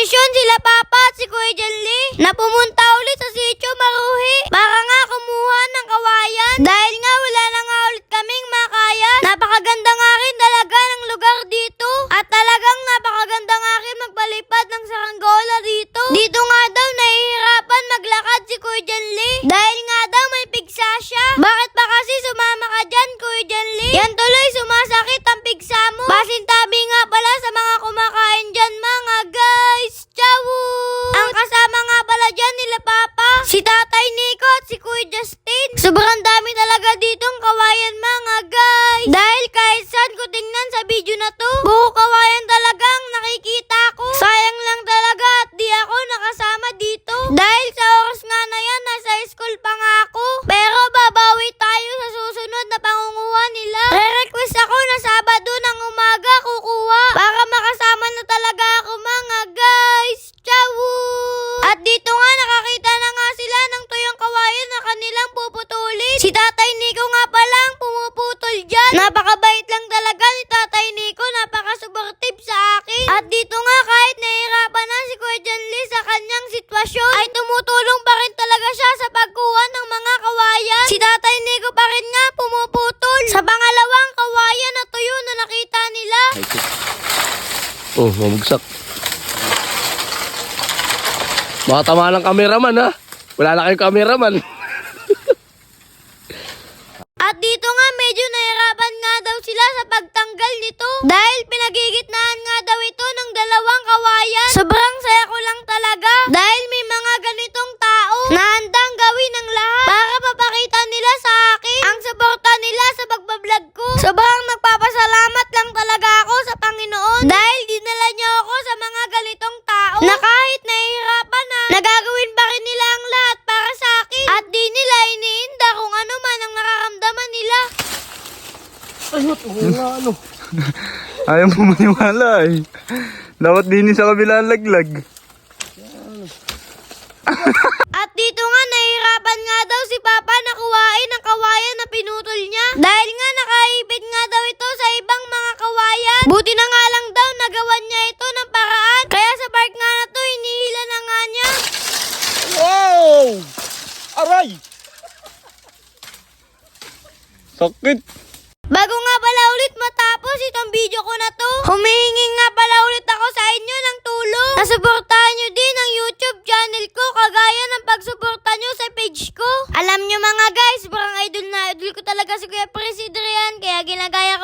desisyon sila Papa at si Kuya Janly na pumunta ulit sa Sitio Maruhi para nga kumuha ng kawayan. Dahil nga wala na nga ulit kaming makayan. Napakaganda nga rin talaga ng lugar dito. At talagang napakaganda nga rin magpalipad ng saranggola dito. Dito nga daw nahihirapan maglakad si Kuya Janly. Dahil nga daw may pigsa siya. Bakit ba kasi sumama ka dyan, Kuya Janly? Yan tuloy sumasakit ang pigsa mo. Pasintabi nga pala sa mga kumakain dyan mga guys. Ciao! Ang kasama nga pala dyan nila Papa, si Tatay Nico at si Kuya Justin. Sobrang dami talaga ditong kawayan mga guys. Dahil kahit saan ko tingnan sa video na to, buo kawayan talagang nakikita ko. Sayang lang talaga at di ako nakasama dito. Dahil sa oras nga na yan, nasa school pa nga ako. Pero babawi tayo sa susunod na pangunguha nila. Re-request ako na Sabado ng umaga kukuha para makasama na talaga ako mga guys. Ciao! At dito nga nakakita na nga sila ng tuyong kawayan na kanilang puputulin. Si Tatay Nico nga pala ang pumuputol dyan. Napakabait lang talaga ni Tatay Nico, napakasuportive sa akin. At dito nga kahit nahihirapan na si Kuya Janly sa kanyang sitwasyon, ay tumutulong pa rin talaga siya sa pagkuha ng mga kawayan. Si Tatay Nico pa rin nga pumuputol sa pangalawang kawayan na tuyo na nakita nila. Oh, mamagsak. Baka tama ng cameraman ha. Wala na kayong cameraman. At dito nga medyo nahirapan nga daw sila sa pagtanggal nito dahil pinagigitnaan nga daw ito ng dalawang kawayan. Sobrang saya ko lang talaga dahil may mga ganitong tao na handang gawin ng lahat para mapakita nila sa akin ang suporta nila sa pagbablog ko. Sobrang nagpapasalamat lang talaga ako sa Panginoon dahil dinala niya ako sa mga ganitong tao na kahit nahihirapan na, nagagawin pa rin nila ang lahat para sa akin at di nila iniinda kung ano man ang nararamdaman nila. Ayot, wala ano. Ayaw mo maniwala eh. Dapat din sa kabilang laglag. At dito nga nahihirapan nga daw si Papa na kuhain ang kawayan na pinutol niya dahil nga nakaipit nga daw ito sa ibang mga kawayan. Buti na nga lang daw nagawan niya ito ng paraan kaya sa part nga na to hinihila na nga niya. Wow! Aray! Sakit. Bago nga pala ulit matapos itong video ko na to, humihingi nga pala ulit ako sa inyo ng tulong. Nasuportahan nyo din ang YouTube channel ko kagaya ng pagsuporta nyo sa page ko. Alam nyo mga guys, parang idol na idol ko talaga si Kuya Presidrian kaya ginagaya ko